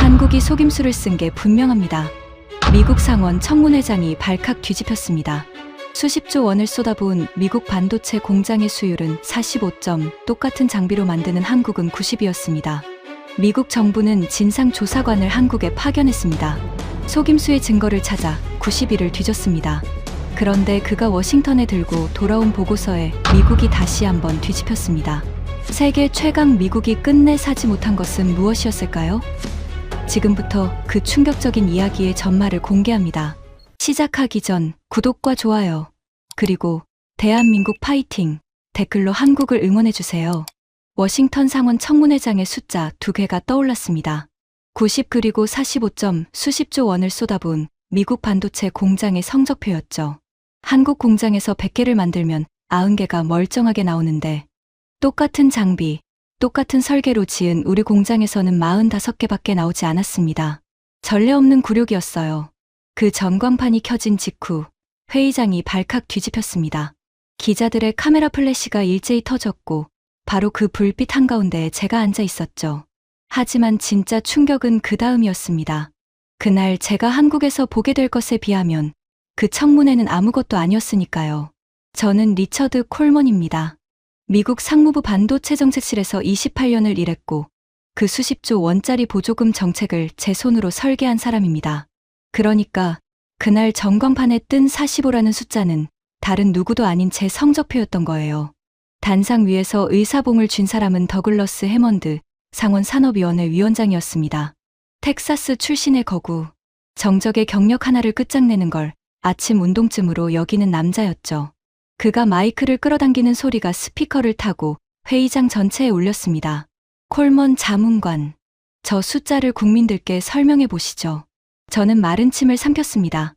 한국이 속임수를 쓴 게 분명합니다. 미국 상원 청문회장이 발칵 뒤집혔습니다. 수십조 원을 쏟아부은 미국 반도체 공장의 수율은 45점, 똑같은 장비로 만드는 한국은 90이었습니다. 미국 정부는 진상조사관을 한국에 파견했습니다. 속임수의 증거를 찾아 90일을 뒤졌습니다. 그런데 그가 워싱턴에 들고 돌아온 보고서에 미국이 다시 한번 뒤집혔습니다. 세계 최강 미국이 끝내 사지 못한 것은 무엇이었을까요? 지금부터 그 충격적인 이야기의 전말을 공개합니다. 시작하기 전 구독과 좋아요, 그리고 대한민국 파이팅 댓글로 한국을 응원해주세요. 워싱턴 상원 청문회장의 숫자 2개가 떠올랐습니다. 90 그리고 45점, 수십조 원을 쏟아부은 미국 반도체 공장의 성적표였죠. 한국 공장에서 100개를 만들면 90개가 멀쩡하게 나오는데 똑같은 장비, 똑같은 설계로 지은 우리 공장에서는 45개밖에 나오지 않았습니다. 전례 없는 굴욕이었어요. 그 전광판이 켜진 직후 회의장이 발칵 뒤집혔습니다. 기자들의 카메라 플래시가 일제히 터졌고 바로 그 불빛 한가운데에 제가 앉아 있었죠. 하지만 진짜 충격은 그 다음이었습니다. 그날 제가 한국에서 보게 될 것에 비하면 그 청문회는 아무것도 아니었으니까요. 저는 리처드 콜먼입니다. 미국 상무부 반도체 정책실에서 28년을 일했고 그 수십조 원짜리 보조금 정책을 제 손으로 설계한 사람입니다. 그러니까 그날 전광판에 뜬 45라는 숫자는 다른 누구도 아닌 제 성적표였던 거예요. 단상 위에서 의사봉을 쥔 사람은 더글러스 해먼드 상원산업위원회 위원장이었습니다. 텍사스 출신의 거구, 정적의 경력 하나를 끝장내는 걸 아침 운동쯤으로 여기는 남자였죠. 그가 마이크를 끌어당기는 소리가 스피커를 타고 회의장 전체에 울렸습니다. 콜먼 자문관, 저 숫자를 국민들께 설명해 보시죠. 저는 마른 침을 삼켰습니다.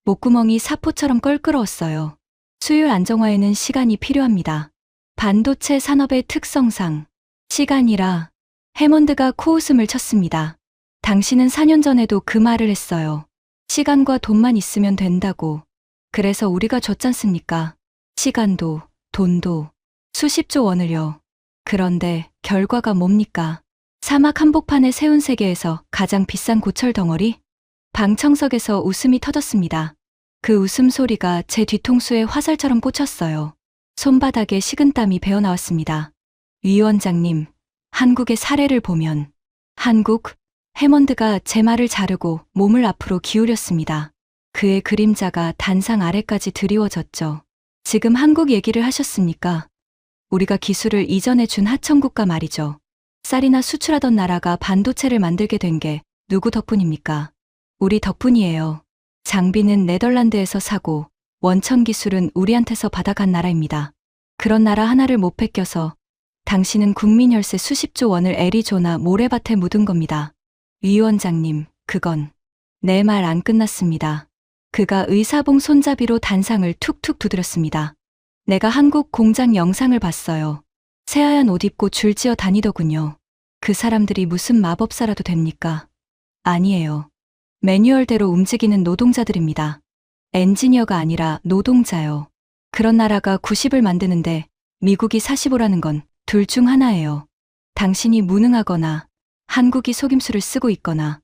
목구멍이 사포처럼 껄끄러웠어요. 수율 안정화에는 시간이 필요합니다. 반도체 산업의 특성상 시간이라. 해먼드가 코웃음을 쳤습니다. 당신은 4년 전에도 그 말을 했어요. 시간과 돈만 있으면 된다고. 그래서 우리가 줬잖습니까? 시간도, 돈도, 수십조 원을요. 그런데 결과가 뭡니까? 사막 한복판에 세운 세계에서 가장 비싼 고철 덩어리? 방청석에서 웃음이 터졌습니다. 그 웃음소리가 제 뒤통수에 화살처럼 꽂혔어요. 손바닥에 식은땀이 배어나왔습니다. 위원장님, 한국의 사례를 보면. 한국? 해먼드가 제 말을 자르고 몸을 앞으로 기울였습니다. 그의 그림자가 단상 아래까지 드리워졌죠. 지금 한국 얘기를 하셨습니까? 우리가 기술을 이전해 준 하청국가 말이죠. 쌀이나 수출하던 나라가 반도체를 만들게 된 게 누구 덕분입니까? 우리 덕분이에요. 장비는 네덜란드에서 사고 원천 기술은 우리한테서 받아간 나라입니다. 그런 나라 하나를 못 뺏겨서 당신은 국민 혈세 수십조 원을 애리조나 모래밭에 묻은 겁니다. 위원장님, 그건 내 말 안 끝났습니다. 그가 의사봉 손잡이로 단상을 툭툭 두드렸습니다. 내가 한국 공장 영상을 봤어요. 새하얀 옷 입고 줄지어 다니더군요. 그 사람들이 무슨 마법사라도 됩니까? 아니에요. 매뉴얼대로 움직이는 노동자들입니다. 엔지니어가 아니라 노동자요. 그런 나라가 90을 만드는데 미국이 45라는 건 둘 중 하나예요. 당신이 무능하거나 한국이 속임수를 쓰고 있거나.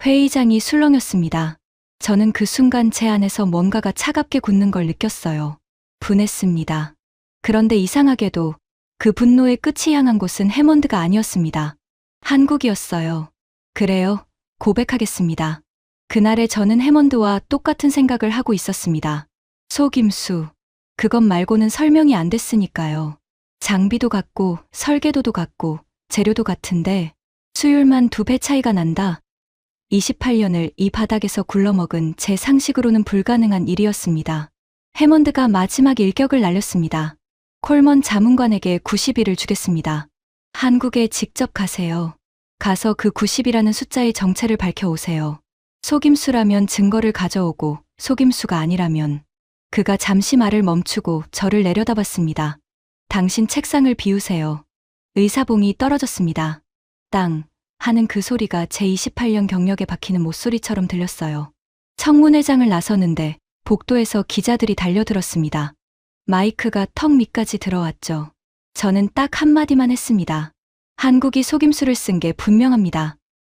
회의장이 술렁였습니다. 저는 그 순간 제 안에서 뭔가가 차갑게 굳는 걸 느꼈어요. 분했습니다. 그런데 이상하게도 그 분노의 끝이 향한 곳은 해먼드가 아니었습니다. 한국이었어요. 그래요, 고백하겠습니다. 그날에 저는 해먼드와 똑같은 생각을 하고 있었습니다. 속임수, 그것 말고는 설명이 안 됐으니까요. 장비도 같고 설계도도 같고 재료도 같은데 수율만 2배 차이가 난다. 28년을 이 바닥에서 굴러먹은 제 상식으로는 불가능한 일이었습니다. 해먼드가 마지막 일격을 날렸습니다. 콜먼 자문관에게 90일을 주겠습니다. 한국에 직접 가세요. 가서 그 90이라는 숫자의 정체를 밝혀오세요. 속임수라면 증거를 가져오고 속임수가 아니라면. 그가 잠시 말을 멈추고 저를 내려다봤습니다. 당신 책상을 비우세요. 의사봉이 떨어졌습니다. 땅 하는 그 소리가 제 28년 경력에 박히는 못소리처럼 들렸어요. 청문회장을 나서는데 복도에서 기자들이 달려들었습니다. 마이크가 턱 밑까지 들어왔죠. 저는 딱 한마디만 했습니다. 한국이 속임수를 쓴 게 분명합니다.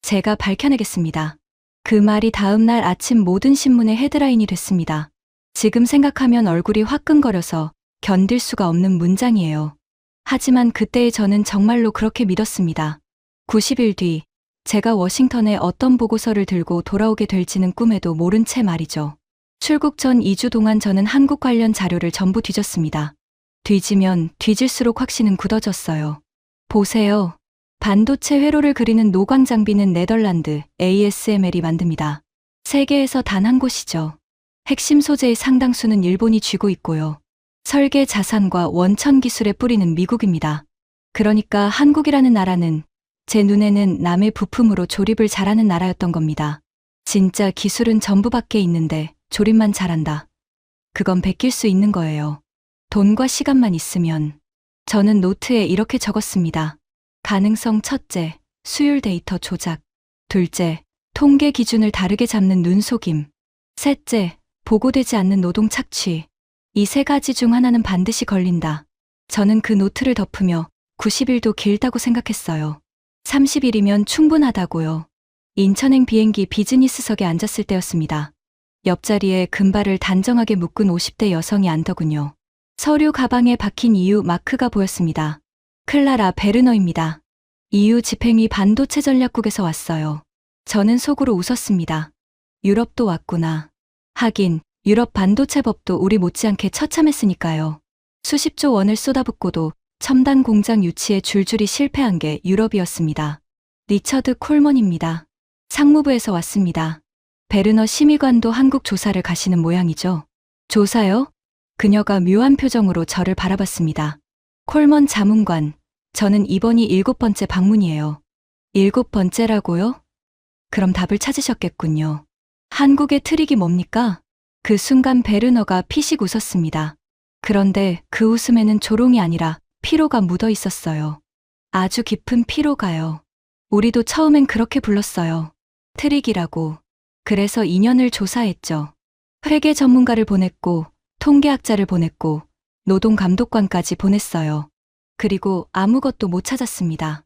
제가 밝혀내겠습니다. 그 말이 다음 날 아침 모든 신문의 헤드라인이 됐습니다. 지금 생각하면 얼굴이 화끈거려서 견딜 수가 없는 문장이에요. 하지만 그때의 저는 정말로 그렇게 믿었습니다. 90일 뒤, 제가 워싱턴에 어떤 보고서를 들고 돌아오게 될지는 꿈에도 모른 채 말이죠. 출국 전 2주 동안 저는 한국 관련 자료를 전부 뒤졌습니다. 뒤지면 뒤질수록 확신은 굳어졌어요. 보세요. 반도체 회로를 그리는 노광 장비는 네덜란드 ASML이 만듭니다. 세계에서 단 한 곳이죠. 핵심 소재의 상당수는 일본이 쥐고 있고요. 설계 자산과 원천 기술의 뿌리는 미국입니다. 그러니까 한국이라는 나라는 제 눈에는 남의 부품으로 조립을 잘하는 나라였던 겁니다. 진짜 기술은 전부 밖에 있는데 조립만 잘한다. 그건 베낄 수 있는 거예요. 돈과 시간만 있으면. 저는 노트에 이렇게 적었습니다. 가능성 첫째, 수율 데이터 조작. 둘째, 통계 기준을 다르게 잡는 눈속임. 셋째, 보고되지 않는 노동 착취. 이 세 가지 중 하나는 반드시 걸린다. 저는 그 노트를 덮으며 90일도 길다고 생각했어요. 30일이면 충분하다고요. 인천행 비행기 비즈니스석에 앉았을 때였습니다. 옆자리에 금발을 단정하게 묶은 50대 여성이 앉더군요. 서류 가방에 박힌 EU 마크가 보였습니다. 클라라 베르너입니다. EU 집행위 반도체 전략국에서 왔어요. 저는 속으로 웃었습니다. 유럽도 왔구나. 하긴 유럽 반도체법도 우리 못지않게 처참했으니까요. 수십조 원을 쏟아붓고도 첨단 공장 유치에 줄줄이 실패한 게 유럽이었습니다. 리처드 콜먼입니다. 상무부에서 왔습니다. 베르너 심의관도 한국 조사를 가시는 모양이죠. 조사요? 그녀가 묘한 표정으로 저를 바라봤습니다. 콜먼 자문관, 저는 이번이 7번째 방문이에요. 7번째라고요? 그럼 답을 찾으셨겠군요. 한국의 트릭이 뭡니까? 그 순간 베르너가 피식 웃었습니다. 그런데 그 웃음에는 조롱이 아니라 피로가 묻어 있었어요. 아주 깊은 피로가요. 우리도 처음엔 그렇게 불렀어요. 트릭이라고. 그래서 2년을 조사했죠. 회계 전문가를 보냈고, 통계학자를 보냈고, 노동감독관까지 보냈어요. 그리고 아무것도 못 찾았습니다.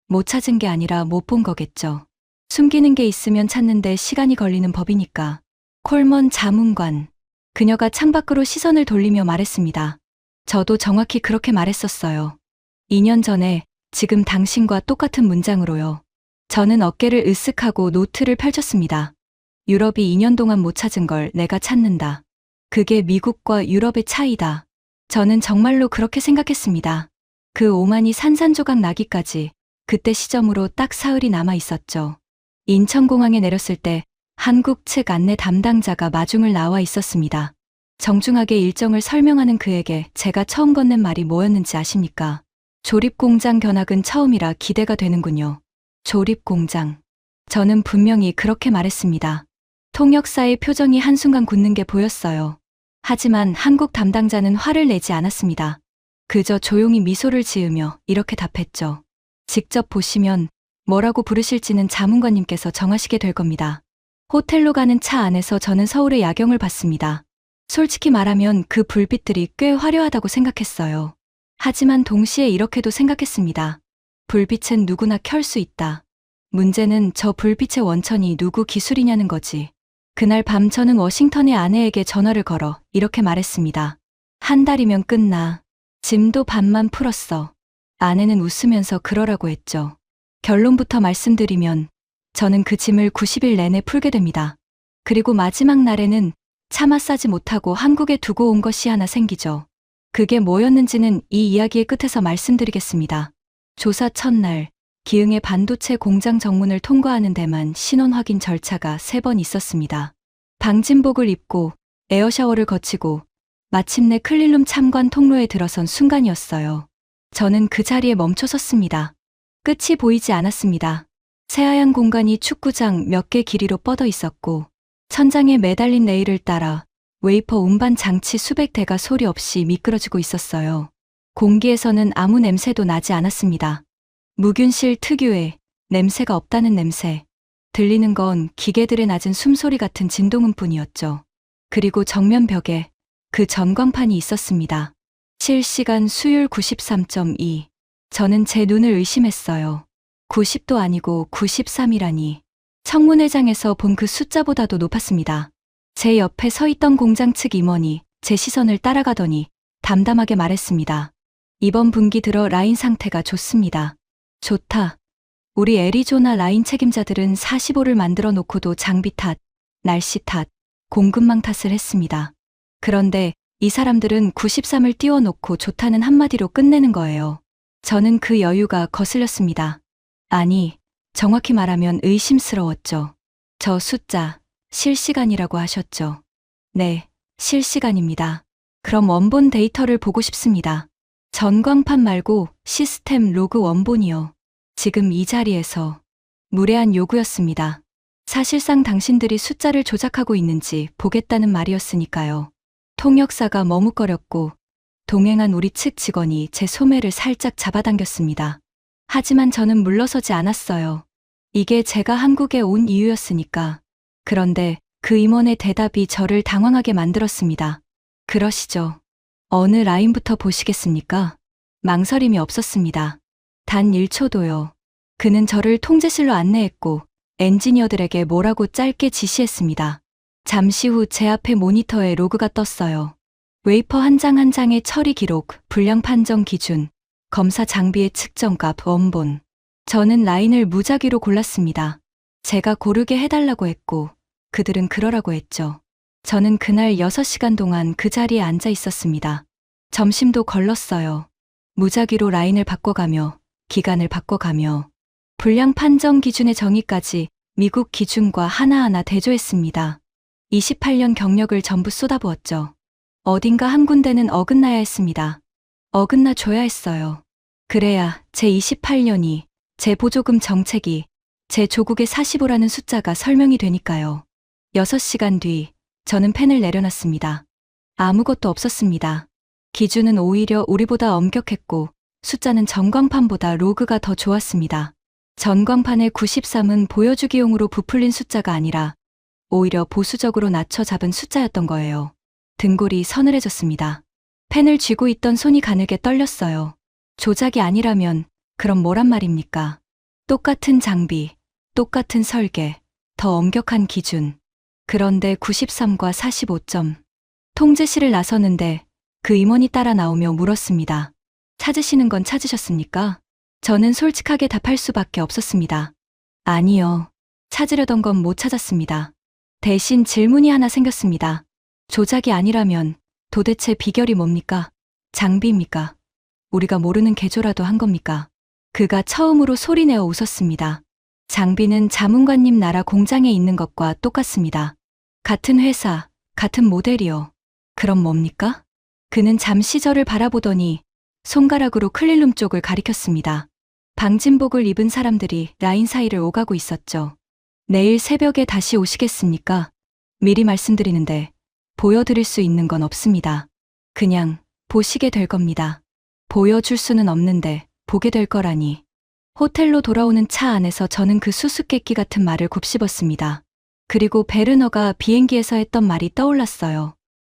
못 찾은 게 아니라 못 본 거겠죠. 숨기는 게 있으면 찾는데 시간이 걸리는 법이니까. 콜먼 자문관. 그녀가 창밖으로 시선을 돌리며 말했습니다. 저도 정확히 그렇게 말했었어요. 2년 전에 지금 당신과 똑같은 문장으로요. 저는 어깨를 으쓱하고 노트를 펼쳤습니다. 유럽이 2년 동안 못 찾은 걸 내가 찾는다. 그게 미국과 유럽의 차이다. 저는 정말로 그렇게 생각했습니다. 그 오만이 산산조각 나기까지 그때 시점으로 딱 사흘이 남아 있었죠. 인천공항에 내렸을 때 한국 측 안내 담당자가 마중을 나와 있었습니다. 정중하게 일정을 설명하는 그에게 제가 처음 건넨 말이 뭐였는지 아십니까? 조립공장 견학은 처음이라 기대가 되는군요. 조립공장. 저는 분명히 그렇게 말했습니다. 통역사의 표정이 한순간 굳는 게 보였어요. 하지만 한국 담당자는 화를 내지 않았습니다. 그저 조용히 미소를 지으며 이렇게 답했죠. 직접 보시면 뭐라고 부르실지는 자문관님께서 정하시게 될 겁니다. 호텔로 가는 차 안에서 저는 서울의 야경을 봤습니다. 솔직히 말하면 그 불빛들이 꽤 화려하다고 생각했어요. 하지만 동시에 이렇게도 생각했습니다. 불빛은 누구나 켤 수 있다. 문제는 저 불빛의 원천이 누구 기술이냐는 거지. 그날 밤 저는 워싱턴의 아내에게 전화를 걸어 이렇게 말했습니다. 한 달이면 끝나. 짐도 반만 풀었어. 아내는 웃으면서 그러라고 했죠. 결론부터 말씀드리면 저는 그 짐을 90일 내내 풀게 됩니다. 그리고 마지막 날에는 차마 싸지 못하고 한국에 두고 온 것이 하나 생기죠. 그게 뭐였는지는 이 이야기의 끝에서 말씀드리겠습니다. 조사 첫날, 기흥의 반도체 공장 정문을 통과하는 데만 신원 확인 절차가 3번 있었습니다. 방진복을 입고 에어샤워를 거치고 마침내 클린룸 참관 통로에 들어선 순간이었어요. 저는 그 자리에 멈춰 섰습니다. 끝이 보이지 않았습니다. 새하얀 공간이 축구장 몇 개 길이로 뻗어 있었고 천장에 매달린 레일을 따라 웨이퍼 운반 장치 수백 대가 소리 없이 미끄러지고 있었어요. 공기에서는 아무 냄새도 나지 않았습니다. 무균실 특유의 냄새가 없다는 냄새. 들리는 건 기계들의 낮은 숨소리 같은 진동음뿐이었죠. 그리고 정면 벽에 그 전광판이 있었습니다. 실시간 수율 93.2. 저는 제 눈을 의심했어요. 90도 아니고 93이라니. 청문회장에서 본 그 숫자보다도 높았습니다. 제 옆에 서 있던 공장 측 임원이 제 시선을 따라가더니 담담하게 말했습니다. 이번 분기 들어 라인 상태가 좋습니다. 좋다. 우리 애리조나 라인 책임자들은 45를 만들어 놓고도 장비 탓, 날씨 탓, 공급망 탓을 했습니다. 그런데 이 사람들은 93을 띄워놓고 좋다는 한마디로 끝내는 거예요. 저는 그 여유가 거슬렸습니다. 아니, 정확히 말하면 의심스러웠죠. 저 숫자, 실시간이라고 하셨죠. 네, 실시간입니다. 그럼 원본 데이터를 보고 싶습니다. 전광판 말고 시스템 로그 원본이요. 지금 이 자리에서 무례한 요구였습니다. 사실상 당신들이 숫자를 조작하고 있는지 보겠다는 말이었으니까요. 통역사가 머뭇거렸고 동행한 우리 측 직원이 제 소매를 살짝 잡아당겼습니다. 하지만 저는 물러서지 않았어요. 이게 제가 한국에 온 이유였으니까. 그런데 그 임원의 대답이 저를 당황하게 만들었습니다. 그러시죠. 어느 라인부터 보시겠습니까? 망설임이 없었습니다. 단 1초도요. 그는 저를 통제실로 안내했고 엔지니어들에게 뭐라고 짧게 지시했습니다. 잠시 후 제 앞에 모니터에 로그가 떴어요. 웨이퍼 한 장 한 장의 처리 기록, 불량 판정 기준, 검사 장비의 측정값, 원본. 저는 라인을 무작위로 골랐습니다. 제가 고르게 해달라고 했고 그들은 그러라고 했죠. 저는 그날 6시간 동안 그 자리에 앉아 있었습니다. 점심도 걸렀어요. 무작위로 라인을 바꿔가며 기간을 바꿔가며 불량 판정 기준의 정의까지 미국 기준과 하나하나 대조했습니다. 28년 경력을 전부 쏟아부었죠. 어딘가 한 군데는 어긋나야 했습니다. 어긋나 줘야 했어요. 그래야 제 28년이, 제 보조금 정책이, 제 조국의 45라는 숫자가 설명이 되니까요. 6시간 뒤 저는 펜을 내려놨습니다. 아무것도 없었습니다. 기준은 오히려 우리보다 엄격했고 숫자는 전광판보다 로그가 더 좋았습니다. 전광판의 93은 보여주기용으로 부풀린 숫자가 아니라 오히려 보수적으로 낮춰 잡은 숫자였던 거예요. 등골이 서늘해졌습니다. 펜을 쥐고 있던 손이 가늘게 떨렸어요. 조작이 아니라면 그럼 뭐란 말입니까? 똑같은 장비, 똑같은 설계, 더 엄격한 기준. 그런데 93과 45점. 통제실을 나서는데 그 임원이 따라 나오며 물었습니다. 찾으시는 건 찾으셨습니까? 저는 솔직하게 답할 수밖에 없었습니다. 아니요. 찾으려던 건 못 찾았습니다. 대신 질문이 하나 생겼습니다. 조작이 아니라면 도대체 비결이 뭡니까? 장비입니까? 우리가 모르는 개조라도 한 겁니까? 그가 처음으로 소리내어 웃었습니다. 장비는 자문관님 나라 공장에 있는 것과 똑같습니다. 같은 회사, 같은 모델이요. 그럼 뭡니까? 그는 잠시 저를 바라보더니 손가락으로 클린룸 쪽을 가리켰습니다. 방진복을 입은 사람들이 라인 사이를 오가고 있었죠. 내일 새벽에 다시 오시겠습니까? 미리 말씀드리는데 보여드릴 수 있는 건 없습니다. 그냥 보시게 될 겁니다. 보여줄 수는 없는데 보게 될 거라니. 호텔로 돌아오는 차 안에서 저는 그 수수께끼 같은 말을 곱씹었습니다. 그리고 베르너가 비행기에서 했던 말이 떠올랐어요.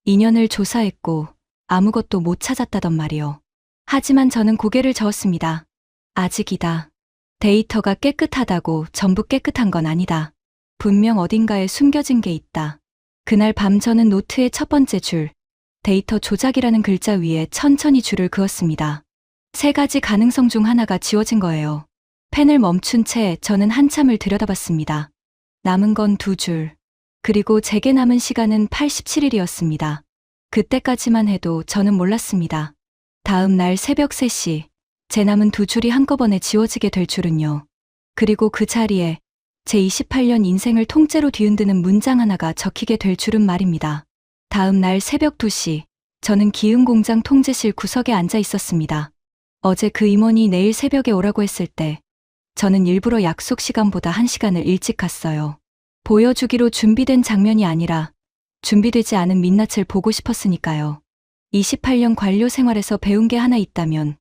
2년을 조사했고 아무것도 못 찾았다던 말이요. 하지만 저는 고개를 저었습니다. 아직이다. 데이터가 깨끗하다고 전부 깨끗한 건 아니다. 분명 어딘가에 숨겨진 게 있다. 그날 밤 저는 노트의 첫 번째 줄, 데이터 조작이라는 글자 위에 천천히 줄을 그었습니다. 3가지 가능성 중 하나가 지워진 거예요. 펜을 멈춘 채 저는 한참을 들여다봤습니다. 남은 건 2줄. 그리고 제게 남은 시간은 87일이었습니다. 그때까지만 해도 저는 몰랐습니다. 다음 날 새벽 3시, 제 남은 2줄이 한꺼번에 지워지게 될 줄은요. 그리고 그 자리에 제 28년 인생을 통째로 뒤흔드는 문장 하나가 적히게 될 줄은 말입니다. 다음 날 새벽 2시, 저는 기흥공장 통제실 구석에 앉아 있었습니다. 어제 그 임원이 내일 새벽에 오라고 했을 때 저는 일부러 약속 시간보다 1시간을 일찍 갔어요. 보여주기로 준비된 장면이 아니라 준비되지 않은 민낯을 보고 싶었으니까요. 28년 관료 생활에서 배운 게 하나 있다면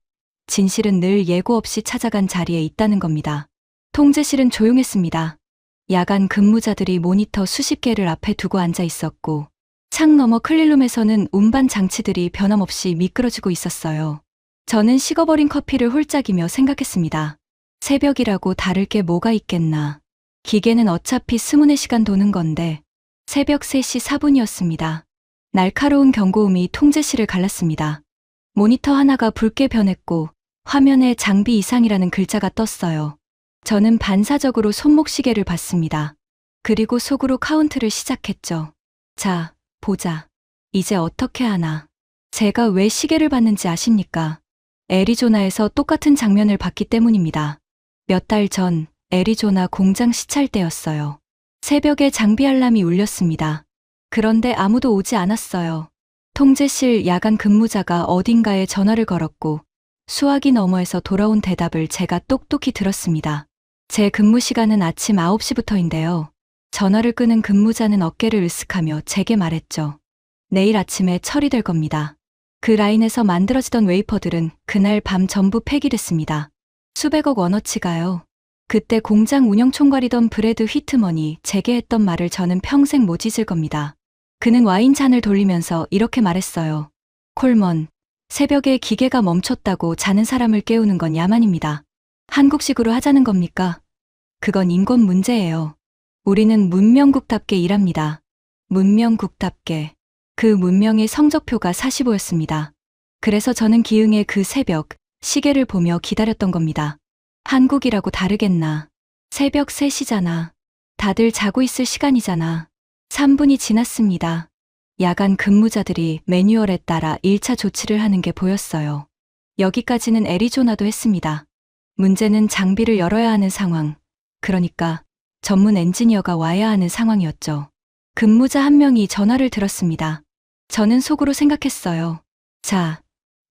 진실은 늘 예고 없이 찾아간 자리에 있다는 겁니다. 통제실은 조용했습니다. 야간 근무자들이 모니터 수십 개를 앞에 두고 앉아 있었고 창 너머 클린룸에서는 운반 장치들이 변함없이 미끄러지고 있었어요. 저는 식어버린 커피를 홀짝이며 생각했습니다. 새벽이라고 다를 게 뭐가 있겠나. 기계는 어차피 24시간 도는 건데. 새벽 3시 4분이었습니다. 날카로운 경고음이 통제실을 갈랐습니다. 모니터 하나가 붉게 변했고 화면에 장비 이상이라는 글자가 떴어요. 저는 반사적으로 손목시계를 봤습니다. 그리고 속으로 카운트를 시작했죠. 자, 보자. 이제 어떻게 하나. 제가 왜 시계를 봤는지 아십니까? 애리조나에서 똑같은 장면을 봤기 때문입니다. 몇 달 전 애리조나 공장 시찰 때였어요. 새벽에 장비 알람이 울렸습니다. 그런데 아무도 오지 않았어요. 통제실 야간 근무자가 어딘가에 전화를 걸었고 수화기 너머에서 돌아온 대답을 제가 똑똑히 들었습니다. 제 근무 시간은 아침 9시부터인데요. 전화를 끄는 근무자는 어깨를 으쓱하며 제게 말했죠. 내일 아침에 처리될 겁니다. 그 라인에서 만들어지던 웨이퍼들은 그날 밤 전부 폐기됐습니다. 수백억 원어치가요. 그때 공장 운영 총괄이던 브래드 휘트먼이 제게 했던 말을 저는 평생 못 잊을 겁니다. 그는 와인잔을 돌리면서 이렇게 말했어요. 콜먼, 새벽에 기계가 멈췄다고 자는 사람을 깨우는 건 야만입니다. 한국식으로 하자는 겁니까? 그건 인권 문제예요. 우리는 문명국답게 일합니다. 문명국답게. 그 문명의 성적표가 45였습니다. 그래서 저는 기흥의 그 새벽, 시계를 보며 기다렸던 겁니다. 한국이라고 다르겠나. 새벽 3시잖아. 다들 자고 있을 시간이잖아. 3분이 지났습니다. 야간 근무자들이 매뉴얼에 따라 1차 조치를 하는 게 보였어요. 여기까지는 애리조나도 했습니다. 문제는 장비를 열어야 하는 상황. 그러니까 전문 엔지니어가 와야 하는 상황이었죠. 근무자 한 명이 전화를 들었습니다. 저는 속으로 생각했어요. 자,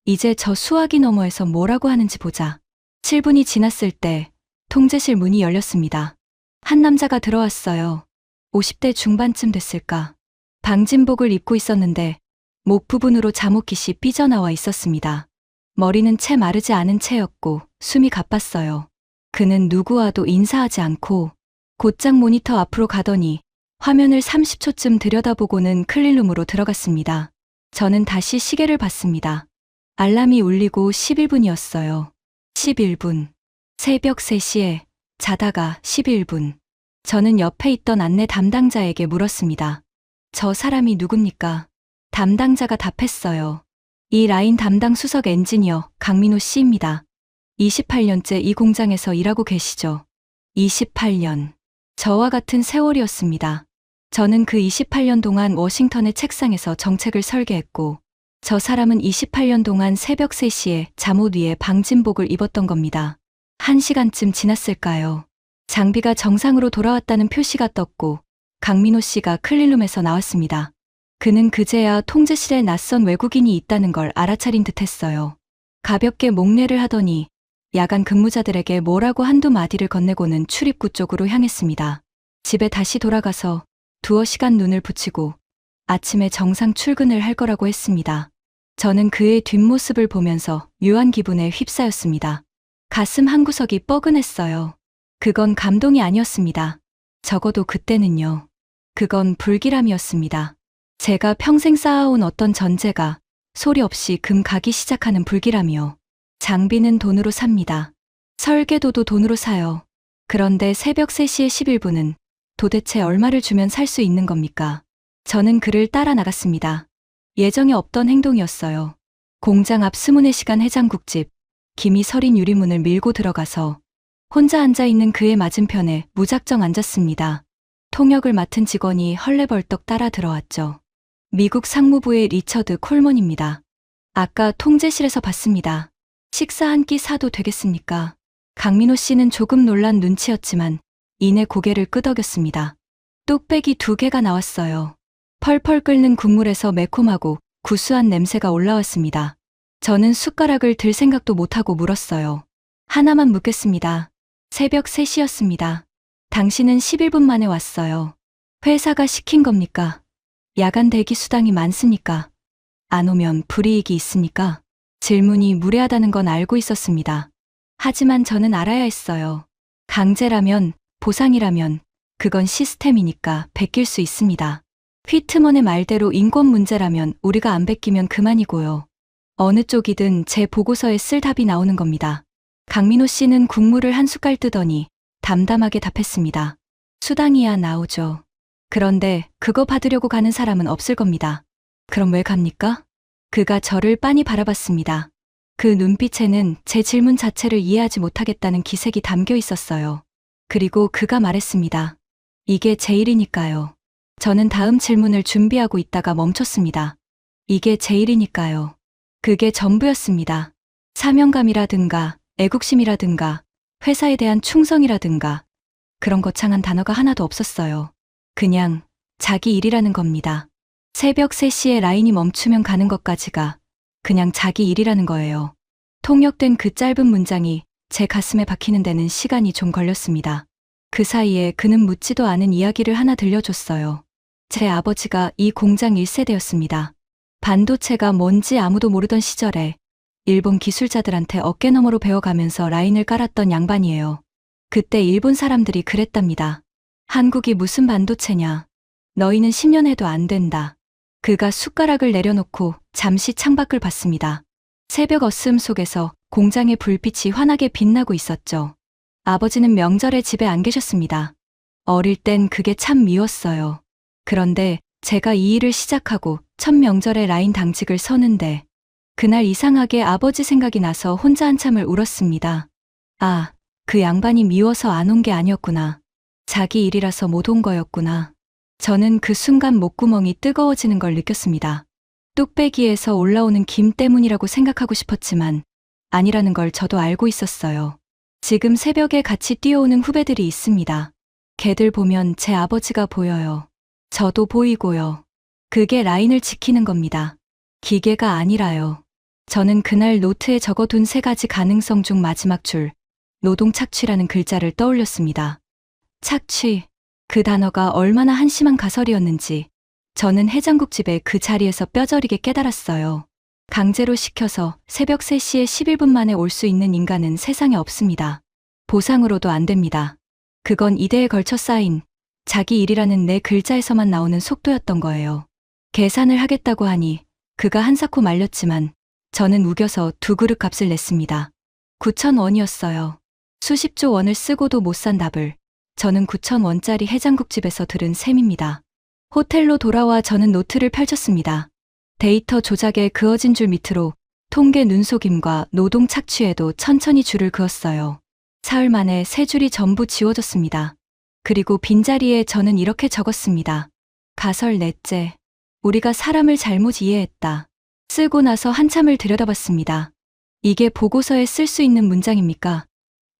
이제 저 수화기 너머에서 뭐라고 하는지 보자. 7분이 지났을 때 통제실 문이 열렸습니다. 한 남자가 들어왔어요. 50대 중반쯤 됐을까. 방진복을 입고 있었는데 목 부분으로 잠옷깃이 삐져나와 있었습니다. 머리는 채 마르지 않은 채였고 숨이 가빴어요. 그는 누구와도 인사하지 않고 곧장 모니터 앞으로 가더니 화면을 30초쯤 들여다보고는 클린룸으로 들어갔습니다. 저는 다시 시계를 봤습니다. 알람이 울리고 11분이었어요. 11분. 새벽 3시에 자다가 11분. 저는 옆에 있던 안내 담당자에게 물었습니다. 저 사람이 누굽니까? 담당자가 답했어요. 이 라인 담당 수석 엔지니어 강민호 씨입니다. 28년째 이 공장에서 일하고 계시죠? 28년. 저와 같은 세월이었습니다. 저는 그 28년 동안 워싱턴의 책상에서 정책을 설계했고 저 사람은 28년 동안 새벽 3시에 잠옷 위에 방진복을 입었던 겁니다. 1시간쯤 지났을까요? 장비가 정상으로 돌아왔다는 표시가 떴고 강민호 씨가 클린룸에서 나왔습니다. 그는 그제야 통제실에 낯선 외국인이 있다는 걸 알아차린 듯했어요. 가볍게 목례를 하더니 야간 근무자들에게 뭐라고 한두 마디를 건네고는 출입구 쪽으로 향했습니다. 집에 다시 돌아가서 두어 시간 눈을 붙이고 아침에 정상 출근을 할 거라고 했습니다. 저는 그의 뒷모습을 보면서 묘한 기분에 휩싸였습니다. 가슴 한구석이 뻐근했어요. 그건 감동이 아니었습니다. 적어도 그때는요. 그건 불길함이었습니다. 제가 평생 쌓아온 어떤 전제가 소리 없이 금 가기 시작하는 불길함이요. 장비는 돈으로 삽니다. 설계도도 돈으로 사요. 그런데 새벽 3시에 11분은 도대체 얼마를 주면 살 수 있는 겁니까? 저는 그를 따라 나갔습니다. 예정에 없던 행동이었어요. 공장 앞 24시간 해장국집, 김이 서린 유리문을 밀고 들어가서 혼자 앉아있는 그의 맞은편에 무작정 앉았습니다. 통역을 맡은 직원이 헐레벌떡 따라 들어왔죠. 미국 상무부의 리처드 콜먼입니다. 아까 통제실에서 봤습니다. 식사 한 끼 사도 되겠습니까? 강민호 씨는 조금 놀란 눈치였지만 이내 고개를 끄덕였습니다. 뚝배기 2개가 나왔어요. 펄펄 끓는 국물에서 매콤하고 구수한 냄새가 올라왔습니다. 저는 숟가락을 들 생각도 못하고 물었어요. 하나만 묻겠습니다. 새벽 3시였습니다. 당신은 11분 만에 왔어요. 회사가 시킨 겁니까? 야간 대기 수당이 많습니까? 안 오면 불이익이 있습니까? 질문이 무례하다는 건 알고 있었습니다. 하지만 저는 알아야 했어요. 강제라면, 보상이라면, 그건 시스템이니까 베낄 수 있습니다. 휘트먼의 말대로 인권 문제라면 우리가 안 베끼면 그만이고요. 어느 쪽이든 제 보고서에 쓸 답이 나오는 겁니다. 강민호 씨는 국물을 한 숟갈 뜨더니 담담하게 답했습니다. 수당이야 나오죠. 그런데 그거 받으려고 가는 사람은 없을 겁니다. 그럼 왜 갑니까? 그가 저를 빤히 바라봤습니다. 그 눈빛에는 제 질문 자체를 이해하지 못하겠다는 기색이 담겨 있었어요. 그리고 그가 말했습니다. 이게 제 일이니까요. 저는 다음 질문을 준비하고 있다가 멈췄습니다. 이게 제 일이니까요. 그게 전부였습니다. 사명감이라든가 애국심이라든가 회사에 대한 충성이라든가 그런 거창한 단어가 하나도 없었어요. 그냥 자기 일이라는 겁니다. 새벽 3시에 라인이 멈추면 가는 것까지가 그냥 자기 일이라는 거예요. 통역된 그 짧은 문장이 제 가슴에 박히는 데는 시간이 좀 걸렸습니다. 그 사이에 그는 묻지도 않은 이야기를 하나 들려줬어요. 제 아버지가 이 공장 1세대였습니다. 반도체가 뭔지 아무도 모르던 시절에 일본 기술자들한테 어깨너머로 배워가면서 라인을 깔았던 양반이에요. 그때 일본 사람들이 그랬답니다. 한국이 무슨 반도체냐. 너희는 10년 해도 안 된다. 그가 숟가락을 내려놓고 잠시 창밖을 봤습니다. 새벽 어스움 속에서 공장의 불빛이 환하게 빛나고 있었죠. 아버지는 명절에 집에 안 계셨습니다. 어릴 땐 그게 참 미웠어요. 그런데 제가 이 일을 시작하고 첫 명절에 라인 당직을 서는데 그날 이상하게 아버지 생각이 나서 혼자 한참을 울었습니다. 아, 그 양반이 미워서 안 온 게 아니었구나. 자기 일이라서 못 온 거였구나. 저는 그 순간 목구멍이 뜨거워지는 걸 느꼈습니다. 뚝배기에서 올라오는 김 때문이라고 생각하고 싶었지만 아니라는 걸 저도 알고 있었어요. 지금 새벽에 같이 뛰어오는 후배들이 있습니다. 걔들 보면 제 아버지가 보여요. 저도 보이고요. 그게 라인을 지키는 겁니다. 기계가 아니라요. 저는 그날 노트에 적어둔 3가지 가능성 중 마지막 줄, 노동 착취라는 글자를 떠올렸습니다. 착취, 그 단어가 얼마나 한심한 가설이었는지 저는 해장국집에 그 자리에서 뼈저리게 깨달았어요. 강제로 시켜서 새벽 3시에 11분 만에 올 수 있는 인간은 세상에 없습니다. 보상으로도 안 됩니다. 그건 이대에 걸쳐 쌓인 자기 일이라는 내 글자에서만 나오는 속도였던 거예요. 계산을 하겠다고 하니 그가 한사코 말렸지만 저는 우겨서 2그릇 값을 냈습니다. 9,000원이었어요. 수십조 원을 쓰고도 못 산 답을 저는 9,000원짜리 해장국집에서 들은 셈입니다. 호텔로 돌아와 저는 노트를 펼쳤습니다. 데이터 조작에 그어진 줄 밑으로 통계 눈속임과 노동 착취에도 천천히 줄을 그었어요. 사흘 만에 3줄이 전부 지워졌습니다. 그리고 빈자리에 저는 이렇게 적었습니다. 가설 넷째. 우리가 사람을 잘못 이해했다. 쓰고 나서 한참을 들여다봤습니다. 이게 보고서에 쓸 수 있는 문장입니까?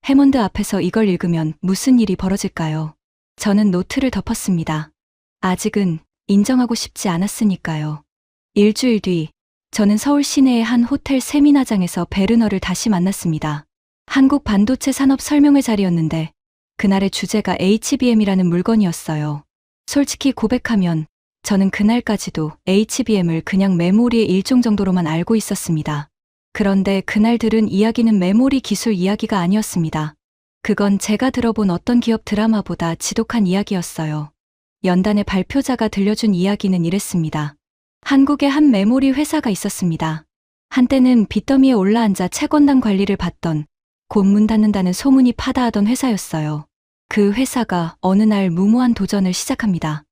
해먼드 앞에서 이걸 읽으면 무슨 일이 벌어질까요? 저는 노트를 덮었습니다. 아직은 인정하고 싶지 않았으니까요. 일주일 뒤, 저는 서울 시내의 한 호텔 세미나장에서 베르너를 다시 만났습니다. 한국 반도체 산업 설명회 자리였는데 그날의 주제가 HBM이라는 물건이었어요. 솔직히 고백하면 저는 그날까지도 HBM을 그냥 메모리의 일종 정도로만 알고 있었습니다. 그런데 그날 들은 이야기는 메모리 기술 이야기가 아니었습니다. 그건 제가 들어본 어떤 기업 드라마보다 지독한 이야기였어요. 연단의 발표자가 들려준 이야기는 이랬습니다. 한국에 한 메모리 회사가 있었습니다. 한때는 빚더미에 올라앉아 채권단 관리를 받던 곧 문 닫는다는 소문이 파다하던 회사였어요. 그 회사가 어느 날 무모한 도전을 시작합니다.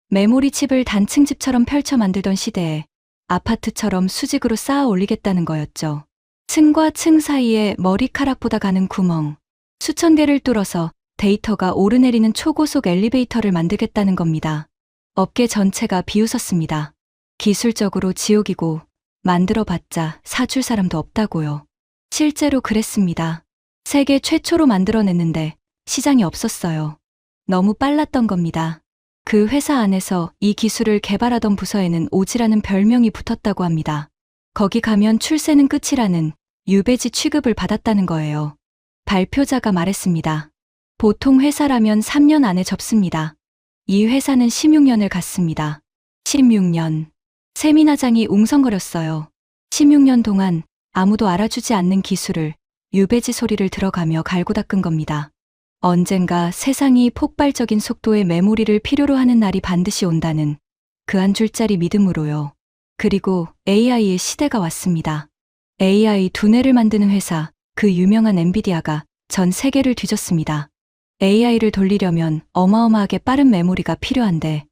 메모리 칩을 단층 집처럼 펼쳐 만들던 시대에 아파트처럼 수직으로 쌓아 올리겠다는 거였죠. 층과 층 사이에 머리카락보다 가는 구멍, 수천 개를 뚫어서 데이터가 오르내리는 초고속 엘리베이터를 만들겠다는 겁니다. 업계 전체가 비웃었습니다. 기술적으로 지옥이고 만들어봤자 사줄 사람도 없다고요. 실제로 그랬습니다. 세계 최초로 만들어냈는데 시장이 없었어요. 너무 빨랐던 겁니다. 그 회사 안에서 이 기술을 개발하던 부서에는 오지라는 별명이 붙었다고 합니다. 거기 가면 출세는 끝이라는 유배지 취급을 받았다는 거예요. 발표자가 말했습니다. 보통 회사라면 3년 안에 접습니다. 이 회사는 16년을 갔습니다. 16년. 세미나장이 웅성거렸어요. 16년 동안 아무도 알아주지 않는 기술을 유배지 소리를 들어가며 갈고 닦은 겁니다. 언젠가 세상이 폭발적인 속도의 메모리를 필요로 하는 날이 반드시 온다는 그 한 줄짜리 믿음으로요. 그리고 AI의 시대가 왔습니다. AI 두뇌를 만드는 회사, 그 유명한 엔비디아가 전 세계를 뒤졌습니다. AI를 돌리려면 어마어마하게 빠른 메모리가 필요한데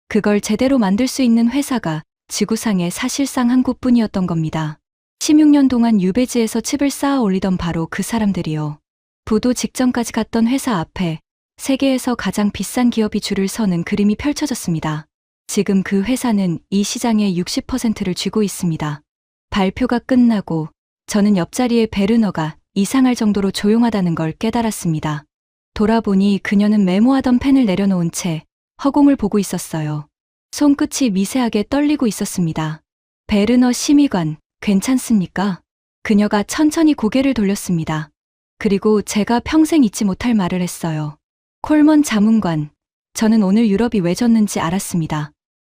그걸 제대로 만들 수 있는 회사가 지구상에 사실상 한 곳뿐이었던 겁니다. 16년 동안 유배지에서 칩을 쌓아 올리던 바로 그 사람들이요. 부도 직전까지 갔던 회사 앞에 세계에서 가장 비싼 기업이 줄을 서는 그림이 펼쳐졌습니다. 지금 그 회사는 이 시장의 60%를 쥐고 있습니다. 발표가 끝나고 저는 옆자리에 베르너가 이상할 정도로 조용하다는 걸 깨달았습니다. 돌아보니 그녀는 메모하던 펜을 내려놓은 채 허공을 보고 있었어요. 손끝이 미세하게 떨리고 있었습니다. 베르너 심의관, 괜찮습니까? 그녀가 천천히 고개를 돌렸습니다. 그리고 제가 평생 잊지 못할 말을 했어요. 콜먼 자문관, 저는 오늘 유럽이 왜 졌는지 알았습니다.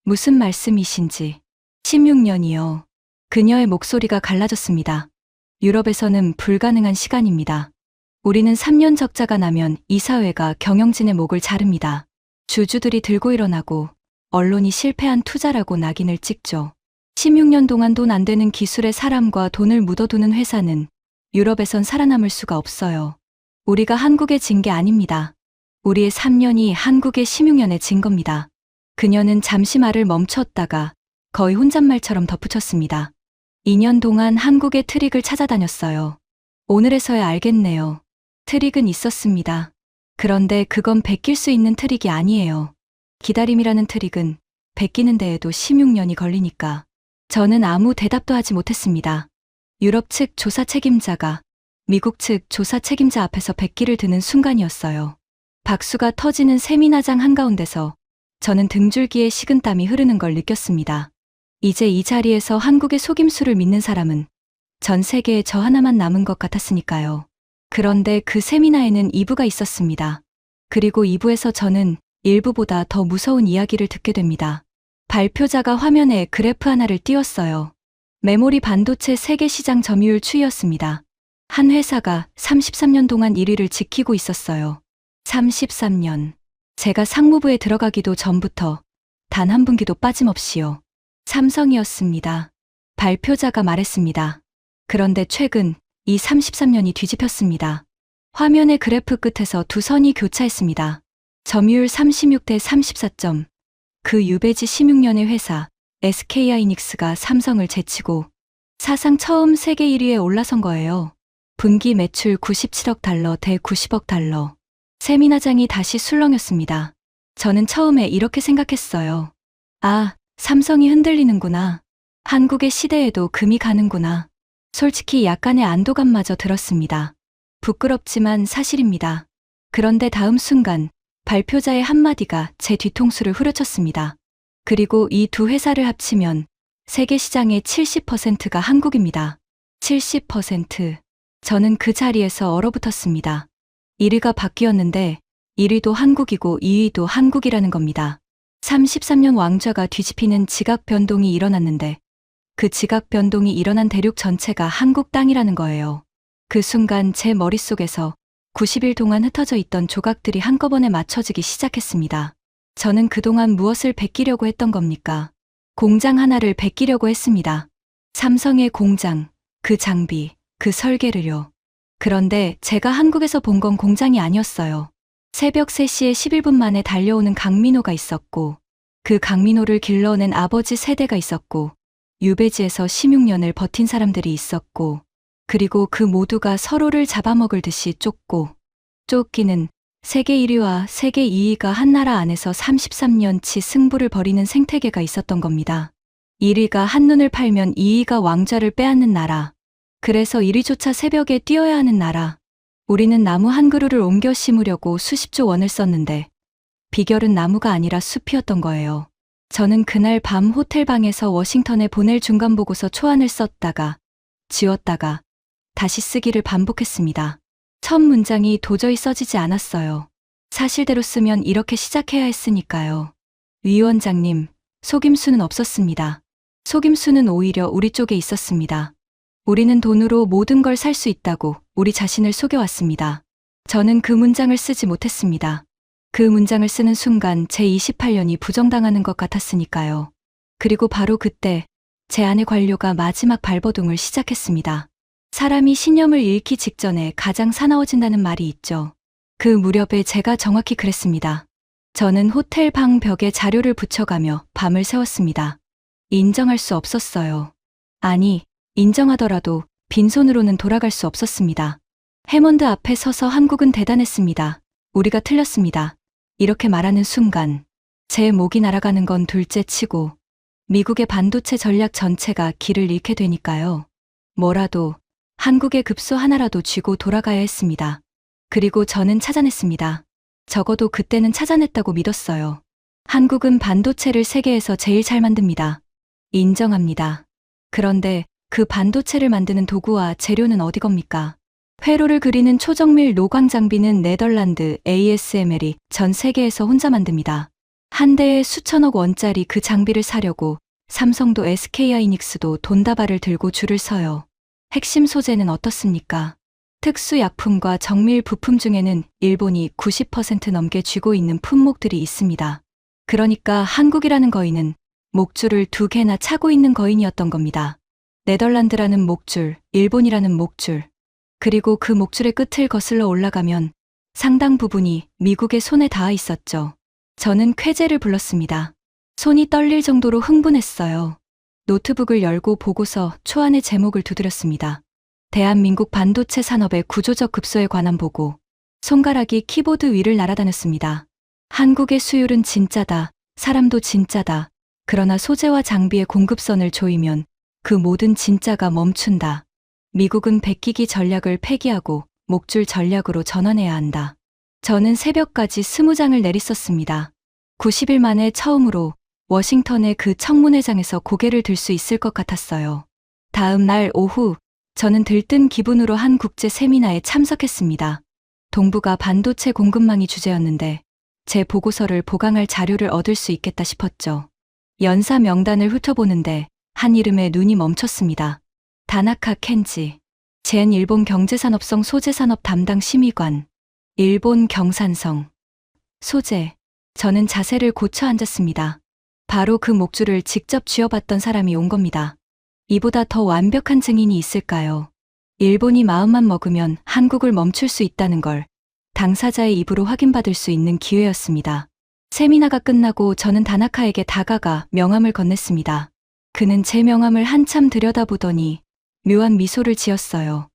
무슨 말씀이신지. 16년이요. 그녀의 목소리가 갈라졌습니다. 유럽에서는 불가능한 시간입니다. 우리는 3년 적자가 나면 이 사회가 경영진의 목을 자릅니다. 주주들이 들고 일어나고 언론이 실패한 투자라고 낙인을 찍죠. 16년 동안 돈 안 되는 기술에 사람과 돈을 묻어두는 회사는 유럽에선 살아남을 수가 없어요. 우리가 한국에 진 게 아닙니다. 우리의 3년이 한국의 16년에 진 겁니다. 그녀는 잠시 말을 멈췄다가 거의 혼잣말처럼 덧붙였습니다. 2년 동안 한국의 트릭을 찾아다녔어요. 오늘에서야 알겠네요. 트릭은 있었습니다. 그런데 그건 베낄 수 있는 트릭이 아니에요. 기다림이라는 트릭은 베끼는 데에도 16년이 걸리니까. 저는 아무 대답도 하지 못했습니다. 유럽 측 조사 책임자가 미국 측 조사 책임자 앞에서 백기를 드는 순간이었어요. 박수가 터지는 세미나장 한가운데서 저는 등줄기에 식은땀이 흐르는 걸 느꼈습니다. 이제 이 자리에서 한국의 속임수를 믿는 사람은 전 세계에 저 하나만 남은 것 같았으니까요. 그런데 그 세미나에는 2부가 있었습니다. 그리고 2부에서 저는 1부보다 더 무서운 이야기를 듣게 됩니다. 발표자가 화면에 그래프 하나를 띄웠어요. 메모리 반도체 세계 시장 점유율 추이였습니다. 한 회사가 33년 동안 1위를 지키고 있었어요. 33년. 제가 상무부에 들어가기도 전부터 단 한 분기도 빠짐없이요. 삼성이었습니다. 발표자가 말했습니다. 그런데 최근 이 33년이 뒤집혔습니다. 화면의 그래프 끝에서 두 선이 교차했습니다. 점유율 36대 34점. 그 유배지 16년의 회사 SK하이닉스가 삼성을 제치고 사상 처음 세계 1위에 올라선 거예요. 분기 매출 97억 달러 대 90억 달러. 세미나장이 다시 술렁였습니다. 저는 처음에 이렇게 생각했어요. 아, 삼성이 흔들리는구나. 한국의 시대에도 금이 가는구나. 솔직히 약간의 안도감마저 들었습니다. 부끄럽지만 사실입니다. 그런데 다음 순간 발표자의 한마디가 제 뒤통수를 후려쳤습니다. 그리고 이 두 회사를 합치면 세계 시장의 70%가 한국입니다. 70%. 저는 그 자리에서 얼어붙었습니다. 1위가 바뀌었는데 1위도 한국이고 2위도 한국이라는 겁니다. 33년 왕좌가 뒤집히는 지각 변동이 일어났는데 그 지각 변동이 일어난 대륙 전체가 한국 땅이라는 거예요. 그 순간 제 머릿속에서 90일 동안 흩어져 있던 조각들이 한꺼번에 맞춰지기 시작했습니다. 저는 그동안 무엇을 베끼려고 했던 겁니까? 공장 하나를 베끼려고 했습니다. 삼성의 공장, 그 장비, 그 설계를요. 그런데 제가 한국에서 본 건 공장이 아니었어요. 새벽 3시에 11분 만에 달려오는 강민호가 있었고 그 강민호를 길러낸 아버지 세대가 있었고 유배지에서 16년을 버틴 사람들이 있었고 그리고 그 모두가 서로를 잡아먹을 듯이 쫓기는 세계 1위와 세계 2위가 한 나라 안에서 33년치 승부를 벌이는 생태계가 있었던 겁니다. 1위가 한눈을 팔면 2위가 왕좌를 빼앗는 나라. 그래서 1위조차 새벽에 뛰어야 하는 나라. 우리는 나무 한 그루를 옮겨 심으려고 수십조 원을 썼는데 비결은 나무가 아니라 숲이었던 거예요. 저는 그날 밤 호텔방에서 워싱턴에 보낼 중간보고서 초안을 썼다가 지웠다가 다시 쓰기를 반복했습니다. 첫 문장이 도저히 써지지 않았어요. 사실대로 쓰면 이렇게 시작해야 했으니까요. 위원장님, 속임수는 없었습니다. 속임수는 오히려 우리 쪽에 있었습니다. 우리는 돈으로 모든 걸 살 수 있다고 우리 자신을 속여왔습니다. 저는 그 문장을 쓰지 못했습니다. 그 문장을 쓰는 순간 제 28년이 부정당하는 것 같았으니까요. 그리고 바로 그때 제 아내 관료가 마지막 발버둥을 시작했습니다. 사람이 신념을 잃기 직전에 가장 사나워진다는 말이 있죠. 그 무렵에 제가 정확히 그랬습니다. 저는 호텔 방 벽에 자료를 붙여가며 밤을 새웠습니다. 인정할 수 없었어요. 아니, 인정하더라도 빈손으로는 돌아갈 수 없었습니다. 해먼드 앞에 서서 한국은 대단했습니다. 우리가 틀렸습니다. 이렇게 말하는 순간 제 목이 날아가는 건 둘째 치고 미국의 반도체 전략 전체가 길을 잃게 되니까요. 뭐라도 한국의 급소 하나라도 쥐고 돌아가야 했습니다. 그리고 저는 찾아냈습니다. 적어도 그때는 찾아냈다고 믿었어요. 한국은 반도체를 세계에서 제일 잘 만듭니다. 인정합니다. 그런데 그 반도체를 만드는 도구와 재료는 어디 겁니까? 회로를 그리는 초정밀 노광 장비는 네덜란드 ASML이 전 세계에서 혼자 만듭니다. 한 대에 수천억 원짜리 그 장비를 사려고 삼성도 SK하이닉스도 돈다발을 들고 줄을 서요. 핵심 소재는 어떻습니까? 특수약품과 정밀 부품 중에는 일본이 90% 넘게 쥐고 있는 품목들이 있습니다. 그러니까 한국이라는 거인은 목줄을 2개나 차고 있는 거인이었던 겁니다. 네덜란드라는 목줄, 일본이라는 목줄, 그리고 그 목줄의 끝을 거슬러 올라가면 상당 부분이 미국의 손에 닿아 있었죠. 저는 쾌재를 불렀습니다. 손이 떨릴 정도로 흥분했어요. 노트북을 열고 보고서 초안의 제목을 두드렸습니다. 대한민국 반도체 산업의 구조적 급소에 관한 보고. 손가락이 키보드 위를 날아다녔습니다. 한국의 수율은 진짜다. 사람도 진짜다. 그러나 소재와 장비의 공급선을 조이면 그 모든 진짜가 멈춘다. 미국은 베끼기 전략을 폐기하고 목줄 전략으로 전환해야 한다. 저는 새벽까지 20장을 내리썼습니다. 90일 만에 처음으로 워싱턴의 그 청문회장에서 고개를 들 수 있을 것 같았어요. 다음 날 오후 저는 들뜬 기분으로 한 국제 세미나에 참석했습니다. 동북아 반도체 공급망이 주제였는데 제 보고서를 보강할 자료를 얻을 수 있겠다 싶었죠. 연사 명단을 훑어보는데 한 이름에 눈이 멈췄습니다. 다나카 켄지. 젠 일본 경제산업성 소재산업 담당 심의관. 일본 경산성. 소재. 저는 자세를 고쳐 앉았습니다. 바로 그 목줄을 직접 쥐어봤던 사람이 온 겁니다. 이보다 더 완벽한 증인이 있을까요? 일본이 마음만 먹으면 한국을 멈출 수 있다는 걸 당사자의 입으로 확인받을 수 있는 기회였습니다. 세미나가 끝나고 저는 다나카에게 다가가 명함을 건넸습니다. 그는 제 명함을 한참 들여다보더니 묘한 미소를 지었어요.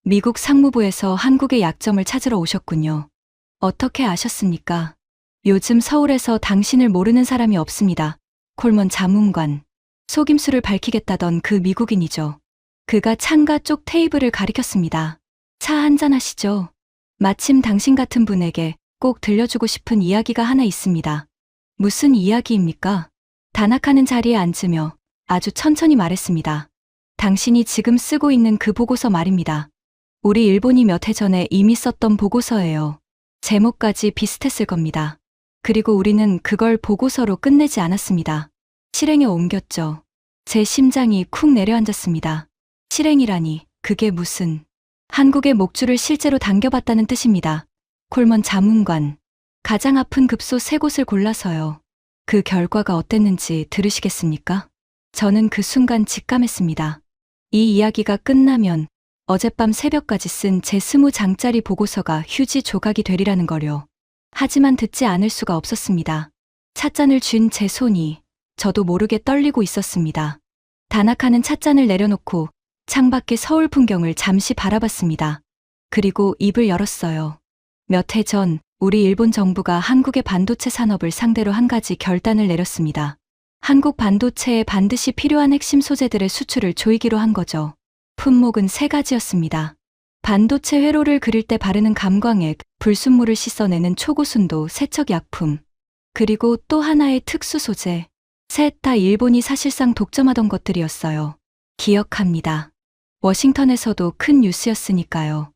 미국 상무부에서 한국의 약점을 찾으러 오셨군요. 어떻게 아셨습니까? 요즘 서울에서 당신을 모르는 사람이 없습니다. 콜먼 자문관. 속임수를 밝히겠다던 그 미국인이죠. 그가 창가 쪽 테이블을 가리켰습니다. 차 한잔 하시죠. 마침 당신 같은 분에게 꼭 들려주고 싶은 이야기가 하나 있습니다. 무슨 이야기입니까? 다나카는 자리에 앉으며 아주 천천히 말했습니다. 당신이 지금 쓰고 있는 그 보고서 말입니다. 우리 일본이 몇 해 전에 이미 썼던 보고서예요. 제목까지 비슷했을 겁니다. 그리고 우리는 그걸 보고서로 끝내지 않았습니다. 실행에 옮겼죠. 제 심장이 쿵 내려앉았습니다. 실행이라니 그게 무슨. 한국의 목줄을 실제로 당겨봤다는 뜻입니다. 콜먼 자문관. 가장 아픈 급소 3곳을 골라서요. 그 결과가 어땠는지 들으시겠습니까? 저는 그 순간 직감했습니다. 이 이야기가 끝나면 어젯밤 새벽까지 쓴 제 20장짜리 보고서가 휴지 조각이 되리라는 거요. 하지만 듣지 않을 수가 없었습니다. 찻잔을 쥔 제 손이 저도 모르게 떨리고 있었습니다. 다나카는 찻잔을 내려놓고 창밖의 서울 풍경을 잠시 바라봤습니다. 그리고 입을 열었어요. 몇 해 전 우리 일본 정부가 한국의 반도체 산업을 상대로 한 가지 결단을 내렸습니다. 한국 반도체에 반드시 필요한 핵심 소재들의 수출을 조이기로 한 거죠. 품목은 3가지였습니다. 반도체 회로를 그릴 때 바르는 감광액, 불순물을 씻어내는 초고순도 세척약품, 그리고 또 하나의 특수 소재. 셋 다 일본이 사실상 독점하던 것들이었어요. 기억합니다. 워싱턴에서도 큰 뉴스였으니까요.